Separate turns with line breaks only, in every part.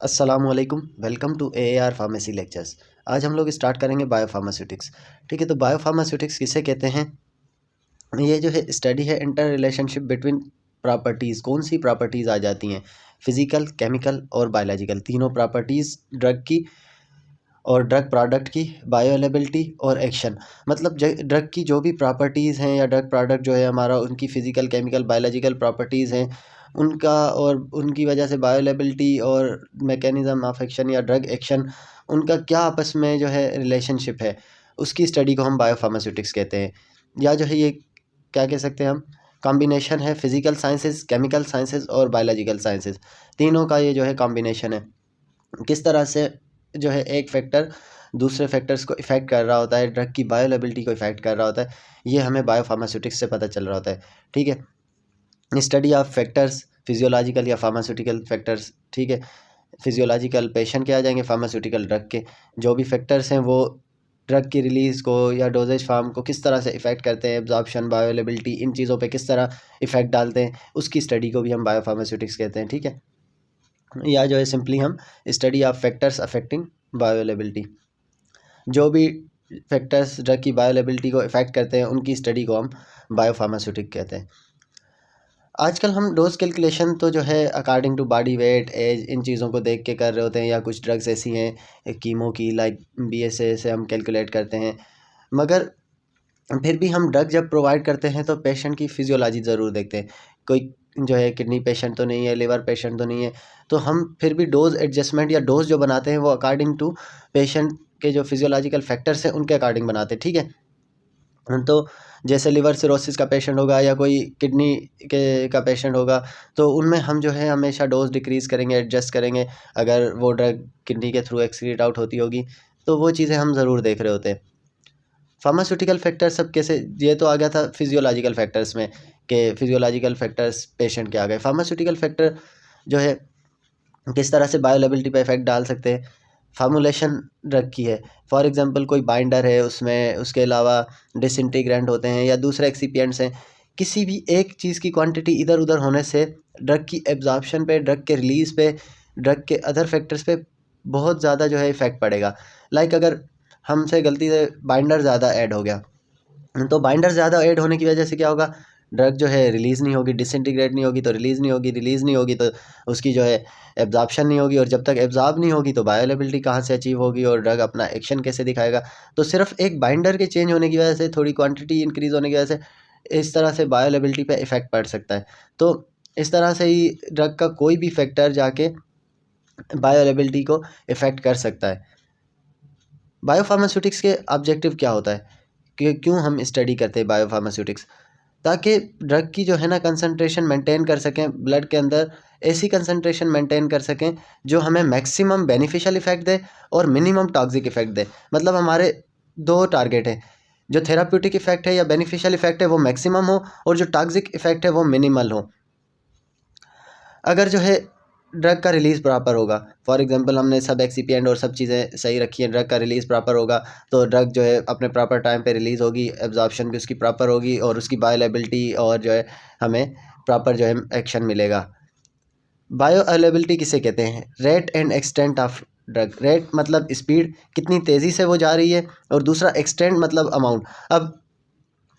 अस्सलामुअलैकुम, welcome to AAR pharmacy lectures. आज हम लोग स्टार्ट करेंगे बायोफार्मास्यूटिक्स। ठीक है, तो बायोफार्मास्यूटिक्स किसे कहते हैं? ये जो है स्टडी है इंटर रिलेशनशिप बिटवीन प्रॉपर्टीज़। कौन सी प्रॉपर्टीज़ आ जाती हैं? फिजिकल, केमिकल और बायोलॉजिकल, तीनों प्रॉपर्टीज़ ड्रग की और ड्रग प्रोडक्ट की, बायोअवेलेबिलिटी और एक्शन। मतलब ड्रग की जो भी प्रॉपर्टीज़ हैं या ड्रग प्रोडक्ट जो है हमारा, उनकी फ़िज़िकल, केमिकल, बायोलॉजिकल प्रॉपर्टीज़ हैं उनका, और उनकी वजह से बायोअवेलेबिलिटी और मैकेनिज़्म ऑफ एक्शन या ड्रग एक्शन, उनका क्या आपस में जो है रिलेशनशिप है, उसकी स्टडी को हम बायोफार्मास्यूटिक्स कहते हैं। या जो है ये क्या कह सकते हैं हम, कॉम्बिनेशन है फिज़िकल साइंसेस, केमिकल साइंसेस और बायोलॉजिकल साइंसेस, तीनों का ये जो है कॉम्बिनेशन है। किस तरह से जो है एक फैक्टर दूसरे फैक्टर्स को इफ़ेक्ट कर रहा होता है, ड्रग की बायोअवेलेबिलिटी को इफ़ेक्ट कर रहा होता है, ये हमें बायोफार्मास्यूटिक्स से पता चल रहा होता है। ठीक है, स्टडी ऑफ फैक्टर्स, फिजियोलॉजिकल या फार्मास्यूटिकल फैक्टर्स। ठीक है, फिजियोलॉजिकल पेशेंट के आ जाएंगे, फार्मास्यूटिकल ड्रग के। जो भी फैक्टर्स हैं वो ड्रग की रिलीज़ को या डोजेज फार्म को किस तरह से इफ़ेक्ट करते हैं, एब्जॉर्प्शन, बायोअवेलेबिलिटी, इन चीज़ों पे किस तरह इफ़ेक्ट डालते हैं, उसकी स्टडी को भी हम बायोफार्मास्यूटिक्स कहते हैं। ठीक है, या जो है सिंपली हम study of factors affecting bioavailability. जो भी फैक्टर्स ड्रग की बायोअवेलेबिलिटी को इफ़ेक्ट करते हैं उनकी स्टडी को हम बायोफार्मास्यूटिक कहते हैं। आजकल हम डोज कैलकुलेशन तो जो है according to body weight, age, इन चीज़ों को देख के कर रहे होते हैं, या कुछ ड्रग्स ऐसी हैं कीमो की, लाइक BSA से हम कैलकुलेट करते हैं। मगर फिर भी हम ड्रग जब प्रोवाइड करते हैं तो पेशेंट की फिजियोलॉजी ज़रूर देखते हैं। कोई जो है किडनी पेशेंट तो नहीं है, लिवर पेशेंट तो नहीं है, तो हम फिर भी डोज एडजस्टमेंट या डोज जो बनाते हैं वो अकॉर्डिंग टू पेशेंट के जो फिजियोलॉजिकल फैक्टर्स हैं उनके अकॉर्डिंग बनाते हैं। ठीक है, तो जैसे लिवर सिरोसिस का पेशेंट होगा या कोई किडनी का पेशेंट होगा, तो उनमें हम जो है हमेशा डोज डिक्रीज़ करेंगे, एडजस्ट करेंगे। अगर वो ड्रग किडनी के थ्रू एक्सक्रीट आउट होती होगी तो वो चीज़ें हम ज़रूर देख रहे होते हैं। फार्मास्यूटिकल फैक्टर सब कैसे, ये तो आ गया था फिजियोलॉजिकल फैक्टर्स में, कि फिजियोलॉजिकल फैक्टर्स पेशेंट के आ गए। फार्मास्यूटिकल फैक्टर जो है किस तरह से बायोअवेलेबिलिटी पे इफेक्ट डाल सकते हैं। फार्मूलेशन ड्रग की है, फॉर एग्जांपल कोई बाइंडर है उसमें, उसके अलावा डिसइंटीग्रेंट होते हैं या दूसरे एक्सिपिएंट्स हैं। किसी भी एक चीज़ की क्वांटिटी इधर उधर होने से ड्रग की एब्जॉर्प्शन पे, ड्रग के रिलीज़ पे, ड्रग के अदर फैक्टर्स पे बहुत ज़्यादा जो है इफ़ेक्ट पड़ेगा। लाइक अगर हमसे गलती से बाइंडर ज़्यादा ऐड हो गया, तो बाइंडर ज़्यादा ऐड होने की वजह से क्या होगा, ड्रग जो है रिलीज़ नहीं होगी, डिसइंटीग्रेट नहीं होगी तो रिलीज़ नहीं होगी, रिलीज़ नहीं होगी तो उसकी जो है एब्जॉर्प्शन नहीं होगी, और जब तक एब्जॉर्ब नहीं होगी तो बायोअवेलेबिलिटी कहाँ से अचीव होगी और ड्रग अपना एक्शन कैसे दिखाएगा। तो सिर्फ एक बाइंडर के चेंज होने की वजह से, थोड़ी क्वांटिटी इंक्रीज़ होने की वजह से इस तरह से बायोअवेलेबिलिटी पे इफ़ेक्ट पड़ सकता है। तो इस तरह से ही ड्रग का कोई भी फैक्टर जाके बायोअवेलेबिलिटी को इफ़ेक्ट कर सकता है। बायोफार्मास्यूटिक्स के ऑब्जेक्टिव क्या होता है, कि क्यों हम स्टडी करते हैं बायोफार्मास्यूटिक्स? ताकि ड्रग की जो है ना कंसंट्रेशन मेंटेन कर सकें ब्लड के अंदर, ऐसी कंसंट्रेशन मेंटेन कर सकें जो हमें मैक्सिमम बेनिफिशियल इफेक्ट दे और मिनिमम टॉक्सिक इफेक्ट दे। मतलब हमारे दो टारगेट हैं, जो थेराप्यूटिक इफेक्ट है या बेनिफिशियल इफेक्ट है वो मैक्सिमम हो, और जो टॉक्सिक इफेक्ट है वो मिनिमल हो। अगर जो है ड्रग का रिलीज़ प्रॉपर होगा, फॉर एग्जांपल हमने सब एक्सिपिएंट और सब चीज़ें सही रखी हैं, ड्रग का रिलीज़ प्रॉपर होगा, तो ड्रग जो है अपने प्रॉपर टाइम पे रिलीज़ होगी, एब्जॉर्प्शन भी उसकी प्रॉपर होगी, और उसकी बायोअवेलेबिलिटी और जो है हमें प्रॉपर जो है एक्शन मिलेगा। बायोअवेलेबिलिटी किसे कहते हैं? Rate and extent of drug. Rate मतलब स्पीड, कितनी तेज़ी से वो जा रही है, और दूसरा एक्सटेंट मतलब अमाउंट। अब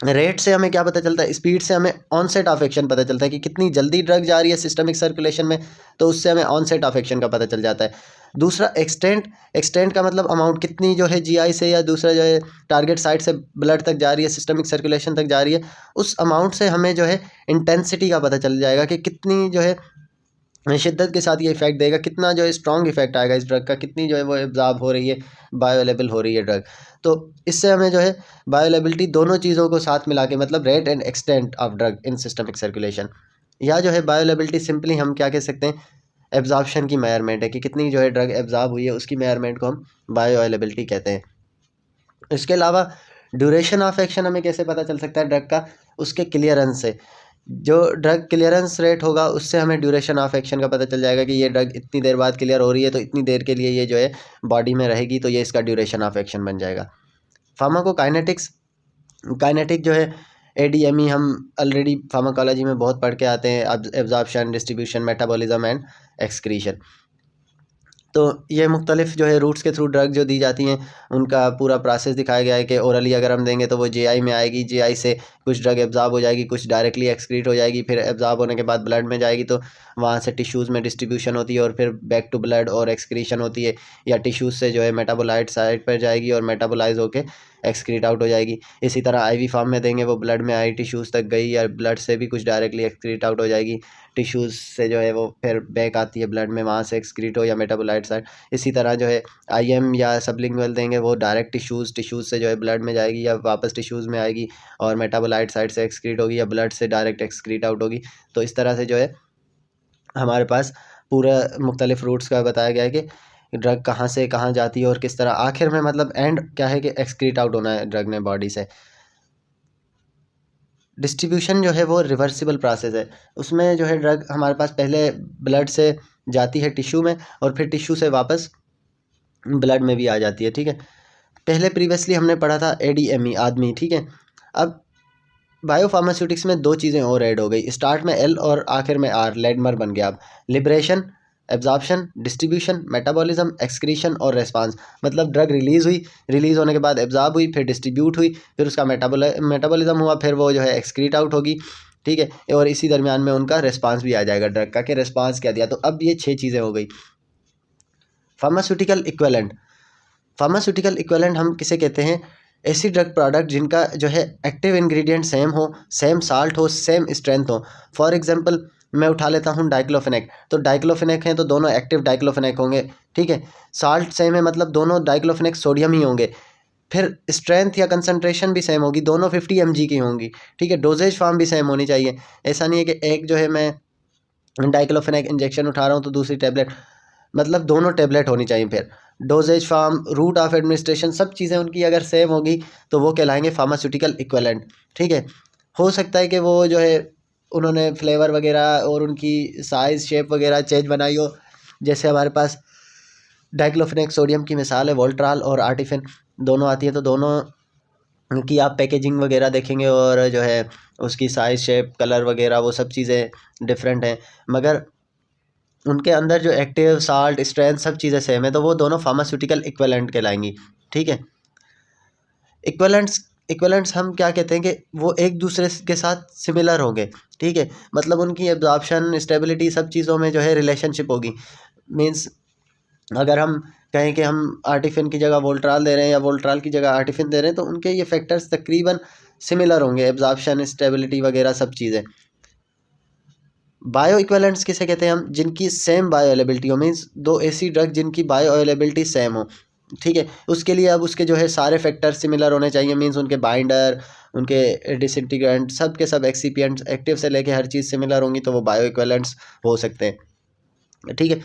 रेट से हमें क्या पता चलता है, स्पीड से हमें ऑनसेट ऑफ एक्शन पता चलता है कि कितनी जल्दी ड्रग जा रही है सिस्टमिक सर्कुलेशन में, तो उससे हमें ऑनसेट ऑफ एक्शन का पता चल जाता है। दूसरा एक्सटेंट, एक्सटेंट का मतलब अमाउंट, कितनी जो है GI से या दूसरा जो है टारगेट साइट से ब्लड तक जा रही है, सिस्टमिक सर्कुलेशन तक जा रही है, उस अमाउंट से हमें जो है इंटेंसिटी का पता चल जाएगा कि कितनी जो है शिद्दत के साथ ये इफेक्ट देगा, कितना जो है स्ट्रॉन्ग इफेक्ट आएगा इस ड्रग का, कितनी जो है वो एब्जॉर्ब हो रही है, बायोअवेलेबल हो रही है ड्रग। तो इससे हमें जो है बायोअवेलेबिलिटी, दोनों चीज़ों को साथ मिला के, मतलब rate and extent of drug in systemic circulation, या जो है बायोअवेलेबिलिटी सिंपली हम क्या कह सकते हैं, एब्जॉर्प्शन की मेजरमेंट है, कि कितनी जो है ड्रग एब्जॉर्ब हुई है, उसकी मेजरमेंट को हम बायोअवेलेबिलिटी कहते हैं। इसके अलावा ड्यूरेशन ऑफ एक्शन हमें कैसे पता चल सकता है ड्रग का? उसके क्लियरेंस से। जो ड्रग क्लियरेंस रेट होगा उससे हमें ड्यूरेशन ऑफ एक्शन का पता चल जाएगा कि ये ड्रग इतनी देर बाद क्लियर हो रही है, तो इतनी देर के लिए ये जो है बॉडी में रहेगी, तो ये इसका ड्यूरेशन ऑफ एक्शन बन जाएगा। फार्माकोकाइनेटिक्स, काइनेटिक जो है ADME हम ऑलरेडी फार्माकोलॉजी में बहुत पढ़ के आते हैं, absorption, distribution, metabolism and excretion. तो ये मुख्तलिफ जो है रूट्स के थ्रू ड्रग जो दी जाती हैं उनका पूरा प्रोसेस दिखाया गया है कि ओरली अगर हम देंगे तो वो जीआई में आएगी, जीआई से कुछ ड्रग एब्जॉर्ब हो जाएगी, कुछ डायरेक्टली एक्सक्रीट हो जाएगी, फिर एब्जॉर्ब होने के बाद ब्लड में जाएगी तो वहाँ से टिश्यूज़ में डिस्ट्रीब्यूशन होती है और फिर बैक टू ब्लड और एक्सक्रीशन होती है, या टिश्यूज़ से जो है मेटाबोलाइट साइड पर जाएगी और मेटाबोलाइज होकर एक्सक्रीट आउट हो जाएगी। इसी तरह आईवी फॉर्म में देंगे वो ब्लड में आई, टिश्यूज़ तक गई, या ब्लड से भी कुछ डायरेक्टली एक्सक्रीट आउट हो जाएगी, टिश्यूज़ से जो है वो फिर बैक आती है ब्लड में, वहाँ से एक्सक्रीट हो या मेटाबोलाइट साइड। इसी तरह जो है आईएम या सबलिंगुअल देंगे वो डायरेक्ट टिश्यूज़ से जो है ब्लड में जाएगी या वापस टिश्यूज़ में आएगी और मेटाबोलाइट साइड से एक्सक्रीट होगी या ब्लड से डायरेक्ट एक्सक्रीट आउट होगी। तो इस तरह से जो है हमारे पास पूरा मुख्तलिफ रूट्स का बताया गया है कि ड्रग कहाँ से कहाँ जाती है और किस तरह आखिर में मतलब एंड क्या है कि एक्सक्रीट आउट होना है ड्रग ने बॉडी से। डिस्ट्रीब्यूशन जो है वो रिवर्सिबल प्रोसेस है, उसमें जो है ड्रग हमारे पास पहले ब्लड से जाती है टिश्यू में और फिर टिश्यू से वापस ब्लड में भी आ जाती है। ठीक है, पहले प्रीवियसली हमने पढ़ा था एडीएमई आदमी। ठीक है, अब बायोफार्मास्यूटिक्स में दो चीज़ें और ऐड हो गई, स्टार्ट में एल और आखिर में आर, लेडमर बन गया। अब liberation, absorption, distribution, metabolism, excretion और रेस्पॉन्स। मतलब ड्रग रिलीज़ होने के बाद एब्जॉर्ब हुई, फिर डिस्ट्रीब्यूट हुई, फिर उसका मेटाबॉलिज्म हुआ, फिर वो जो है एक्सक्रीट आउट होगी। ठीक है, और इसी दरमियान में उनका रेस्पॉन्स भी आ जाएगा ड्रग का कि रेस्पॉन्स क्या दिया। तो अब ये 6 चीज़ें हो गई। फार्मास्यूटिकल इक्विवेलेंट हम किसे कहते हैं? ऐसी ड्रग प्रोडक्ट जिनका जो है एक्टिव इंग्रेडिएंट सेम हो, सेम साल्ट हो, सेम स्ट्रेंथ हो। फॉर एग्जांपल मैं उठा लेता हूँ डाइक्लोफेनेक, तो डाइक्लोफेनेक हैं तो दोनों एक्टिव डाइक्लोफेनेक होंगे। ठीक है, साल्ट सेम है मतलब दोनों डाइक्लोफेनेक सोडियम ही होंगे। फिर स्ट्रेंथ या कंसनट्रेशन भी सेम होगी, दोनों 50 mg की होंगी। ठीक है, डोजेज फॉर्म भी सेम होनी चाहिए। ऐसा नहीं है कि एक जो है मैं डाइक्लोफेनेक इंजेक्शन उठा रहा हूँ तो दूसरी टैबलेट, मतलब दोनों टैबलेट होनी चाहिए। फिर dosage form, route of administration, सब चीज़ें उनकी अगर सेम होगी तो वो कहलाएंगे फार्मास्यूटिकल इक्विवेलेंट। ठीक है, हो सकता है कि वो जो है उन्होंने फ्लेवर वगैरह और उनकी साइज़ शेप वगैरह चेंज बनाई हो। जैसे हमारे पास डाइक्लोफेनेक सोडियम की मिसाल है वोल्ट्राल और आर्टिफिन, दोनों आती है, तो दोनों की आप पैकेजिंग वगैरह देखेंगे और जो है उसकी साइज़ शेप कलर वगैरह वो सब चीज़ें डिफरेंट हैं, मगर उनके अंदर जो एक्टिव साल्ट स्ट्रेंथ सब चीज़ें सेम है, तो वो दोनों फार्मास्यूटिकल इक्विवेलेंट कहलाएंगी। ठीक है, इक्विवेलेंट्स हम क्या कहते हैं कि वो एक दूसरे के साथ सिमिलर होंगे। ठीक है, मतलब उनकी एब्जॉर्प्शन, स्टेबिलिटी, सब चीज़ों में जो है रिलेशनशिप होगी। मींस अगर हम कहें कि हम आर्टिफिन की जगह वोल्ट्राल दे रहे हैं या वोल्ट्राल की जगह आर्टिफिन दे रहे हैं तो उनके ये फैक्टर्स तकरीबन सिमिलर होंगे, एब्जॉर्प्शन, स्टेबिलिटी वगैरह सब चीज़ें। बायो इक्विवेलेंट्स किसे कहते हैं हम? जिनकी सेम बायो अवेलेबिलिटी हो, मीन्स दो ऐसी ड्रग जिनकी बायो अवेलेबिलिटी सेम हो। ठीक है, उसके लिए अब उसके जो है सारे फैक्टर सिमिलर होने चाहिए, मीन्स उनके बाइंडर, उनके डिसइंटीग्रेंट, सब के सब एक्सीपिएंट्स, एक्टिव से लेके हर चीज़ सिमिलर होंगी, तो वो बायो इक्विवेलेंट्स हो सकते हैं। ठीक है,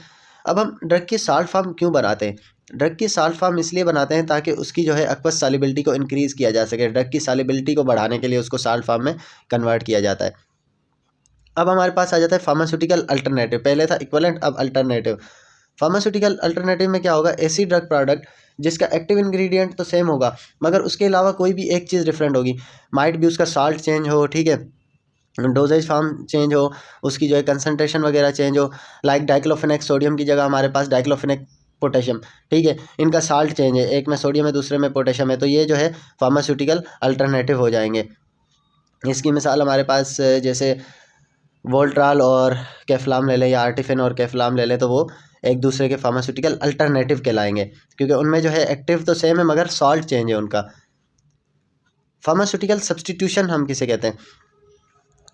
अब हम ड्रग की साल्ट फॉर्म क्यों बनाते हैं? ड्रग की साल्ट फॉर्म इसलिए बनाते हैं ताकि उसकी जो है एक्वस सॉल्युबिलिटी को इंक्रीज़ किया जा सके। ड्रग की सॉल्युबिलिटी को बढ़ाने के लिए उसको साल्ट फॉर्म में कन्वर्ट किया जाता है। अब हमारे पास आ जाता है फार्मास्यूटिकल अल्टरनेटिव। पहले था इक्विवेलेंट, अब अल्टरनेटिव। फार्मास्यूटिकल अल्टरनेटिव में क्या होगा? ऐसी ड्रग प्रोडक्ट जिसका एक्टिव इंग्रेडिएंट तो सेम होगा मगर उसके अलावा कोई भी एक चीज़ डिफरेंट होगी। माइट भी उसका साल्ट चेंज हो, ठीक है, डोजेज फॉर्म चेंज हो, उसकी जो है कंसनट्रेशन वगैरह चेंज हो। लाइक डाइक्लोफेनेक सोडियम की जगह हमारे पास डाइक्लोफेनेक पोटेशियम। ठीक है, इनका साल्ट चेंज है, एक में सोडियम है दूसरे में पोटेशियम है, तो ये जो है फार्मास्यूटिकल अल्टरनेटिव हो जाएंगे। इसकी मिसाल हमारे पास जैसे वोल्ट्राल और कैफ्लाम ले लें या आर्टिफिन और कैफ्लाम ले लें, तो वो एक दूसरे के फार्मास्यूटिकल अल्टरनेटिव कहलाएंगे क्योंकि उनमें जो है एक्टिव तो सेम है मगर सॉल्ट चेंज है उनका। फार्मास्यूटिकल सब्सटीट्यूशन हम किसे कहते हैं?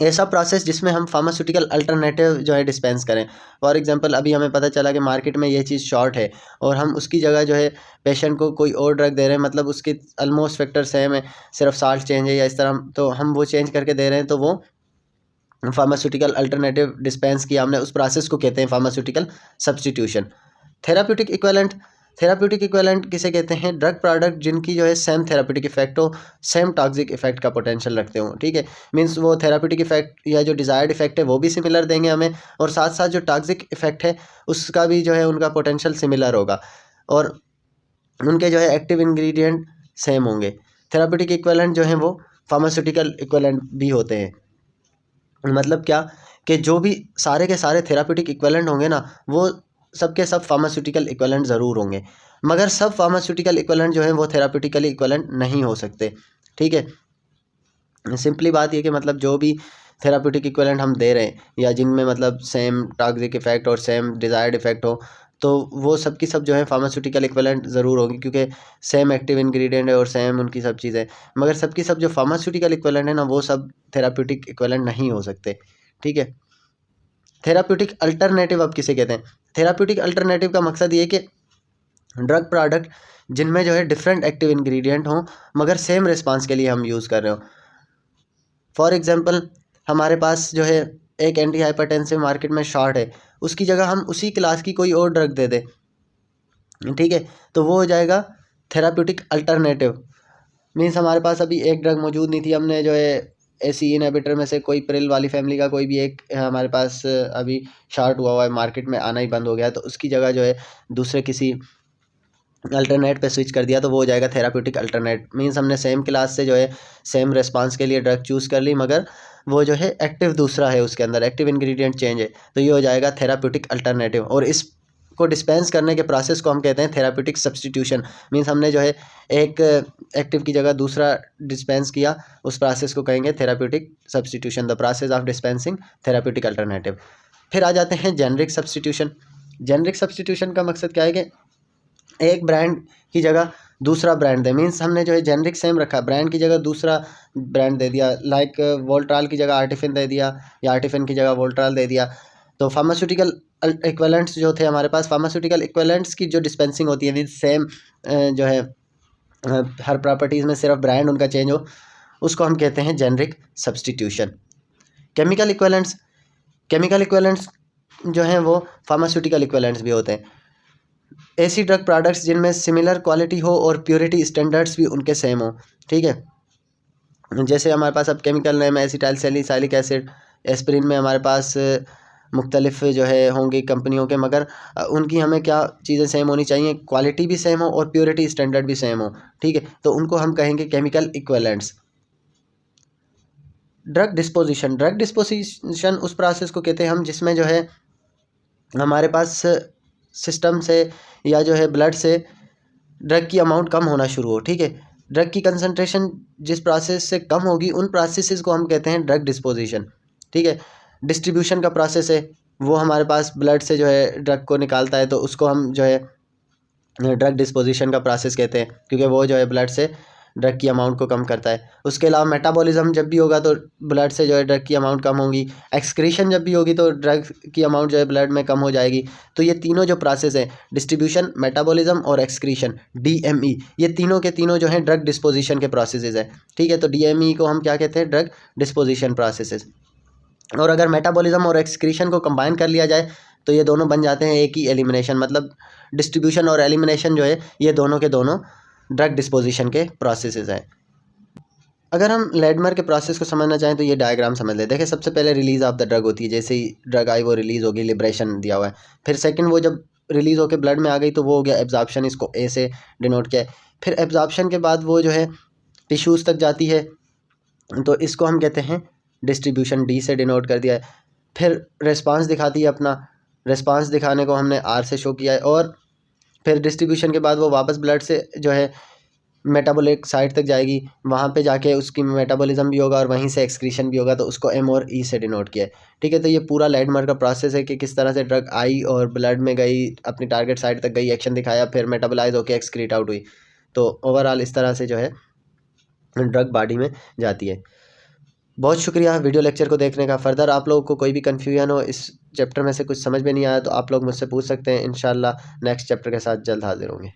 ऐसा प्रोसेस जिसमें हम फार्मास्यूटिकल अल्टरनेटिव जो है डिस्पेंस करें। फॉर एग्जांपल अभी हमें पता चला कि मार्केट में ये चीज़ शॉर्ट है और हम उसकी जगह जो है पेशेंट को कोई और ड्रग दे रहे हैं, मतलब उसके ऑलमोस्ट फैक्टर सेम है, सिर्फ साल्ट चेंज है या इस तरह, तो हम वो चेंज करके दे रहे हैं, तो वो फार्मास्यूटिकल अल्टरनेटिव डिस्पेंस किया हमने, उस प्रोसेस को कहते हैं फार्मास्यूटिकल सब्सटीट्यूशन। थेराप्यूटिक इक्विवेलेंट किसे कहते हैं? ड्रग प्रोडक्ट जिनकी जो है सेम थेराप्यूटिक इफेक्ट हो, सेम टॉक्सिक इफेक्ट का पोटेंशियल रखते हो। ठीक है, मींस वो थेराप्यूटिक इफेक्ट या जो डिज़ायर्ड इफेक्ट है वो भी सिमिलर देंगे हमें और साथ साथ जो टॉक्सिक इफेक्ट है उसका भी जो है उनका पोटेंशियल सिमिलर होगा और उनके जो है एक्टिव इंग्रेडिएंट सेम होंगे। थेराप्यूटिक इक्विवेलेंट जो हैं वो फार्मास्यूटिकल इक्विवेलेंट भी होते हैं। मतलब क्या कि जो भी सारे के सारे थेराप्यूटिक इक्विवेलेंट होंगे ना, वो सबके सब फार्मास्यूटिकल इक्विवेलेंट ज़रूर होंगे, मगर सब फार्मास्यूटिकल इक्विवेलेंट जो है वो थेराप्यूटिकली इक्विवेलेंट नहीं हो सकते। ठीक है, सिंपली बात ये कि मतलब जो भी थेराप्यूटिक इक्विवेलेंट हम दे रहे हैं या जिनमें मतलब सेम टॉक्सिक इफेक्ट और सेम डिज़ायर्ड इफेक्ट हो, तो वो सब की सब जो है फार्मास्यूटिकल इक्विवेलेंट ज़रूर होगी, क्योंकि सेम एक्टिव इंग्रेडिएंट है और सेम उनकी सब चीज़ें। मगर सबकी सब जो फार्मास्यूटिकल इक्विवेलेंट है ना, वो सब थेराप्यूटिक इक्विवेलेंट नहीं हो सकते। ठीक है, थेराप्यूटिक अल्टरनेटिव अब किसे कहते हैं? थेराप्यूटिक अल्टरनेटिव का मकसद ये है कि ड्रग प्रोडक्ट जिनमें जो है डिफरेंट एक्टिव इंग्रेडिएंट हों मगर सेम रिस्पांस के लिए हम यूज़ कर रहे हो। फॉर एग्जांपल, हमारे पास जो है एक एंटी हाइपरटेंसिव मार्केट में शॉर्ट है, उसकी जगह हम उसी क्लास की कोई और ड्रग दे दें, ठीक है, तो वो हो जाएगा थेराप्यूटिक अल्टरनेटिव। मीन्स हमारे पास अभी एक ड्रग मौजूद नहीं थी, हमने जो है एसी इनहिबिटर में से कोई प्रिल वाली फैमिली का कोई भी एक हमारे पास अभी शॉर्ट हुआ है, मार्केट में आना ही बंद हो गया, तो उसकी जगह जो है दूसरे किसी अल्टरनेट पे स्विच कर दिया, तो वो हो जाएगा थेराप्यूटिक अल्टरनेट। मीन्स हमने सेम क्लास से जो है सेम रिस्पांस के लिए ड्रग चूज़ कर ली, मगर वो जो है एक्टिव दूसरा है, उसके अंदर एक्टिव इंग्रेडिएंट चेंज है, तो ये हो जाएगा थेराप्यूटिक अल्टरनेटिव। और इस को डिस्पेंस करने के प्रोसेस को हम कहते हैं थेराप्यूटिक सब्स्टिट्यूशन। मीन्स हमने जो है एक एक्टिव की जगह दूसरा डिस्पेंस किया, उस प्रोसेस को कहेंगे therapeutic substitution, the process of dispensing therapeutic alternative. फिर आ जाते हैं जेनरिक सब्स्टिट्यूशन। जेनरिक सब्स्टिट्यूशन का मकसद क्या है कि एक ब्रांड की जगह दूसरा ब्रांड दे। मीन्स हमने जो है जेनरिक सेम रखा, ब्रांड की जगह दूसरा ब्रांड दे दिया, लाइक वोल्ट्राल की जगह आर्टिफिन दे दिया या आर्टिफिन की जगह वोल्ट्राल दे दिया। तो फार्मास्यूटिकल इक्विवेलेंट्स जो थे हमारे पास, फार्मास्यूटिकल इक्विवेलेंट्स की जो डिस्पेंसिंग होती है, मीन्स सेम जो है हर प्रॉपर्टीज़ में सिर्फ ब्रांड उनका चेंज हो, उसको हम कहते हैं generic substitution. Chemical equivalents, chemical equivalents जो हैं वो फार्मास्यूटिकल इक्विवेलेंट्स भी होते हैं। ऐसी ड्रग प्रोडक्ट्स जिनमें सिमिलर क्वालिटी हो और प्योरिटी स्टैंडर्ड्स भी उनके सेम हो। ठीक है, जैसे हमारे पास अब केमिकल नेम है एसिटाइल सैलिसाइलिक एसिड, एस्पिरिन में हमारे पास मुख्तलिफ जो है होंगी कंपनियों के, मगर उनकी हमें क्या चीज़ें सेम होनी चाहिए, क्वालिटी भी सेम हो और प्योरिटी स्टैंडर्ड भी सेम हो। ठीक है, तो उनको हम कहेंगे chemical equivalents. Drug disposition, drug disposition उस प्रोसेस को कहते हैं हम जिसमें जो है हमारे पास सिस्टम से या जो है ब्लड से ड्रग की अमाउंट कम होना शुरू हो। ठीक है, ड्रग की कंसंट्रेशन जिस प्रोसेस से कम होगी उन प्रोसेसेस को हम कहते हैं ड्रग डिस्पोजिशन। ठीक है, डिस्ट्रीब्यूशन का प्रोसेस है, वो हमारे पास ब्लड से जो है ड्रग को निकालता है, तो उसको हम जो है ड्रग डिस्पोजिशन का प्रोसेस कहते हैं, क्योंकि वो जो है ब्लड से ड्रग की अमाउंट को कम करता है। उसके अलावा मेटाबॉलिज्म जब भी होगा तो ब्लड से जो है ड्रग की अमाउंट कम होगी, एक्सक्रीशन जब भी होगी तो ड्रग की अमाउंट जो है ब्लड में कम हो जाएगी। तो ये तीनों जो प्रोसेस है, डिस्ट्रीब्यूशन, मेटाबॉलिज्म और एक्सक्रीशन, DME, ये तीनों के तीनों जो हैं ड्रग डिस्पोजिशन के प्रोसेसेस है। ठीक है, तो DME को हम क्या कहते हैं, ड्रग डिस्पोजिशन प्रोसेसेस। और अगर मेटाबॉलिज्म और एक्सक्रीशन को कंबाइन कर लिया जाए तो ये दोनों बन जाते हैं एक ही एलिमिनेशन, मतलब डिस्ट्रीब्यूशन और एलिमिनेशन जो है ये दोनों के दोनों ड्रग डिस्पोजिशन के प्रोसेसेस हैं। अगर हम लेडमर के प्रोसेस को समझना चाहें तो ये डायग्राम समझ लें। देखिए, सबसे पहले रिलीज़ ऑफ द ड्रग होती है, जैसे ही ड्रग आई वो रिलीज़ होगी, लिब्रेशन दिया हुआ है। फिर सेकंड, वो जब रिलीज़ होकर ब्लड में आ गई तो वो हो गया एब्जॉर्प्शन, इसको ए से डिनोट किया है। फिर एब्जॉर्प्शन के बाद वो जो है टिश्यूज़ तक जाती है, तो इसको हम कहते हैं डिस्ट्रीब्यूशन, D से डिनोट कर दिया है। फिर रिस्पांस दिखाती है अपना, रिस्पांस दिखाने को हमने R से शो किया है। और फिर डिस्ट्रीब्यूशन के बाद वो वापस ब्लड से जो है मेटाबॉलिक साइट तक जाएगी, वहाँ पे जाके उसकी मेटाबॉलिज्म भी होगा और वहीं से एक्सक्रीशन भी होगा, तो उसको M और E से डिनोट किया है। ठीक है, तो ये पूरा लेडमर का प्रोसेस है कि किस तरह से ड्रग आई और ब्लड में गई, अपनी टारगेट साइट तक गई, एक्शन दिखाया, फिर मेटाबोलाइज होकर एक्सक्रीट आउट हुई। तो ओवरऑल इस तरह से जो है ड्रग बॉडी में जाती है। बहुत शुक्रिया वीडियो लेक्चर को देखने का। फर्दर आप लोगों को कोई भी कन्फ्यूजन हो, इस चैप्टर में से कुछ समझ में नहीं आया, तो आप लोग मुझसे पूछ सकते हैं। इंशाल्लाह नेक्स्ट चैप्टर के साथ जल्द हाजिर होंगे।